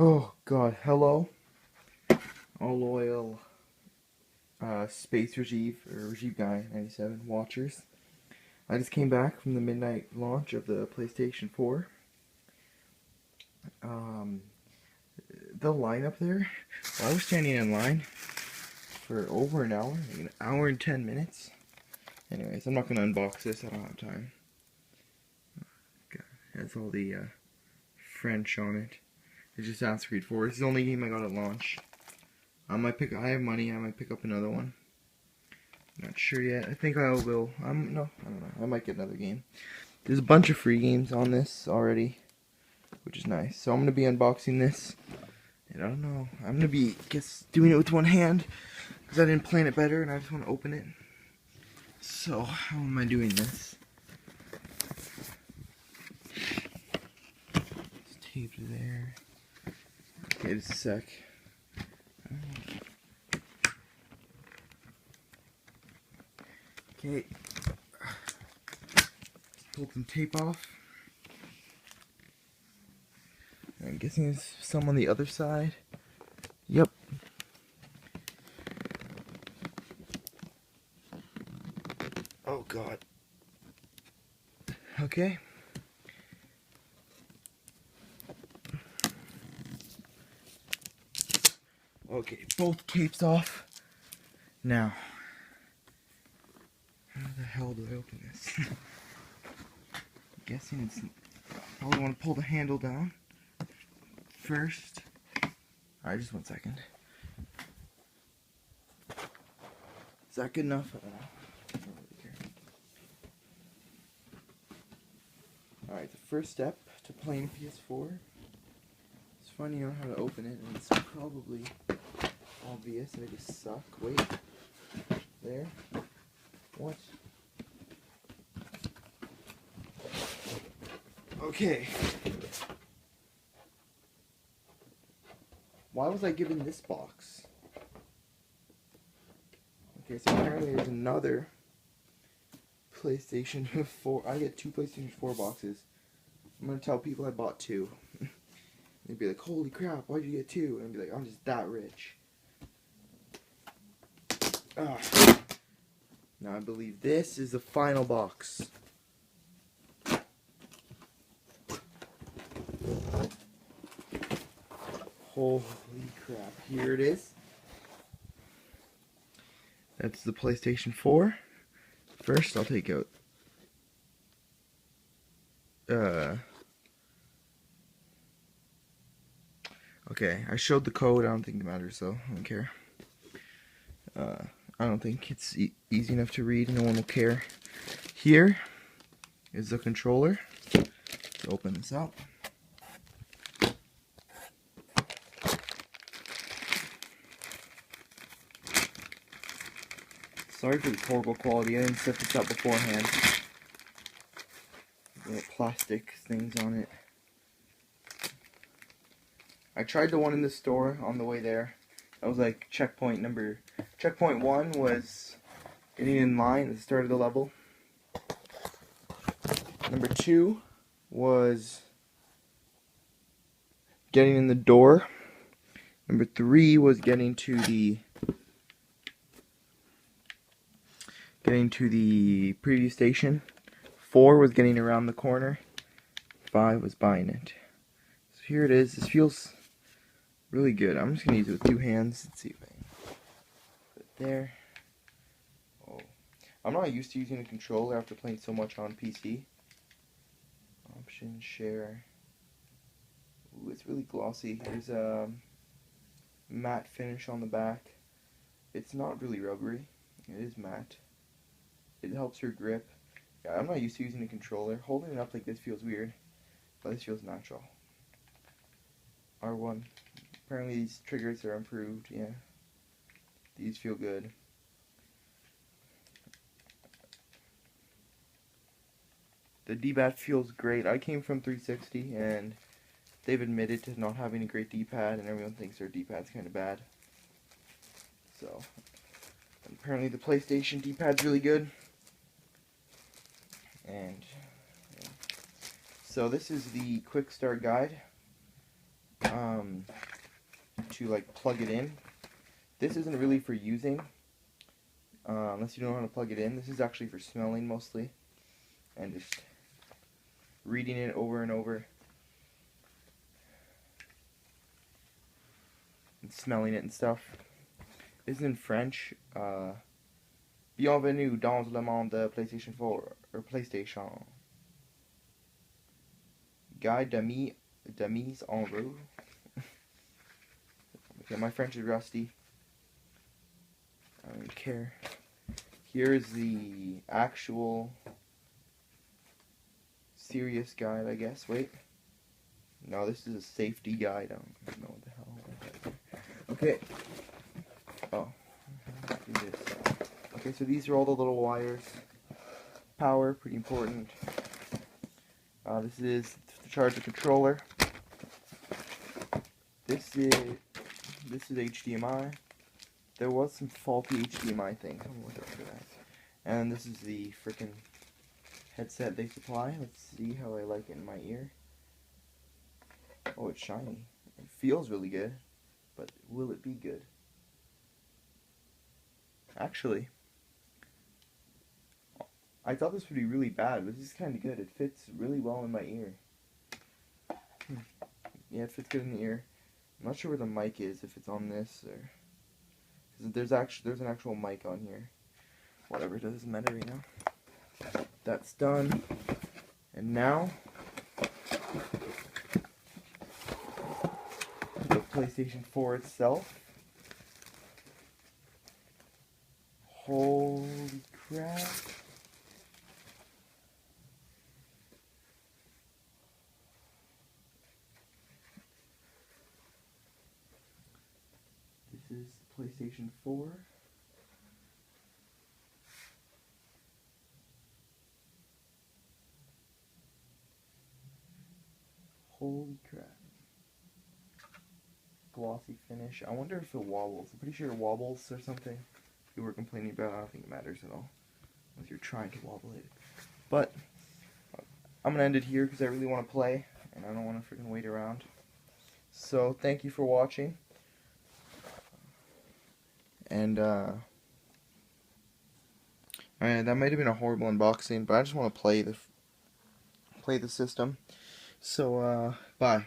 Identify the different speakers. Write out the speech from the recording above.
Speaker 1: Oh god, hello, all loyal Space Rajiv Guy 97 watchers. I just came back from the midnight launch of the PlayStation 4. Um, the lineup there, well, I was standing in line for over an hour, like an hour and 10 minutes. Anyways, I'm not going to unbox this, I don't have time. Okay, it has all the French on it. It's just Assassin's Creed 4. This is the only game I got at launch. I have money, I might pick up another one. Not sure yet. I think I will. I don't know. I might get another game. There's a bunch of free games on this already, which is nice. So I'm gonna be unboxing this, and I don't know. I'm gonna be doing it with one hand because I didn't plan it better, and I just want to open it. So how am I doing this? It's taped there. Okay, just a sec. Okay. Pull some tape off. I'm guessing there's some on the other side. Yep. Oh god. Okay. Okay, both tapes off. Now, how the hell do I open this? I'm guessing it's... I probably want to pull the handle down first. Alright, just 1 second. Is that good enough? I don't know. I don't really care. Alright, the first step to playing PS4 is finding out how to open it, and it's probably obvious that I just suck. Wait. There. What? Okay. Why was I given this box? Okay, so apparently there's another PlayStation 4. I get 2 PlayStation 4 boxes. I'm gonna tell people I bought 2. They'd be like, holy crap, why'd you get 2? And I'd be like, I'm just that rich. Now I believe this is the final box. Holy crap, here it is. That's the PlayStation 4. First, I'll take out okay, I showed the code. I don't think it matters though. I don't care. I don't think it's easy enough to read. No one will care. Here is the controller. Let's open this up. Sorry for the horrible quality. I didn't set this up beforehand. Little plastic things on it. I tried the one in the store on the way there. That was like checkpoint 1 was getting in line at the start of the level. Number 2 was getting in the door. Number 3 was getting to the preview station. 4 was getting around the corner. 5 was buying it. So here it is. This feels really good. I'm just gonna use it with 2 hands. Let's see if I can put it there. Oh, I'm not used to using a controller after playing so much on PC. Option share. Ooh, it's really glossy. There's a matte finish on the back. It's not really rubbery. It is matte. It helps your grip. Yeah, I'm not used to using a controller. Holding it up like this feels weird, but this feels natural. R1. Apparently these triggers are improved, yeah. These feel good. The D-pad feels great. I came from 360 and they've admitted to not having a great D-pad, and everyone thinks their D-pad's kind of bad. So, apparently the PlayStation D-pad's really good. And yeah. So this is the quick start guide. to like plug it in. This isn't really for using, unless you don't know how to plug it in. This is actually for smelling mostly, and just reading it over and over, and smelling it and stuff. This is in French. Bienvenue dans le monde de PlayStation 4 or PlayStation. Guide de mise en route. Okay, my French is rusty. I don't care. Here's the actual serious guide, I guess. Wait. No, this is a safety guide. I don't know what the hell. Okay. Oh. Do this. Okay, so these are all the little wires. Power, pretty important. This is to charge the controller. This is HDMI. There was some faulty HDMI thing. I'm looking for that. And this is the frickin' headset they supply. Let's see how I like it in my ear. Oh, it's shiny. It feels really good, but will it be good? Actually, I thought this would be really bad, but this is kind of good. It fits really well in my ear. Yeah, it fits good in the ear. I'm not sure where the mic is, if it's on this or... There's an actual mic on here. Whatever, it doesn't matter right now. That's done. And now, the PlayStation 4 itself. Holy crap. This is PlayStation 4. Holy crap. Glossy finish. I wonder if it wobbles. I'm pretty sure it wobbles or something. People were complaining about it. I don't think it matters at all. Unless you're trying to wobble it. But, I'm going to end it here because I really want to play. And I don't want to freaking wait around. So, thank you for watching. And, that might have been a horrible unboxing, but I just want to play the system. So, bye.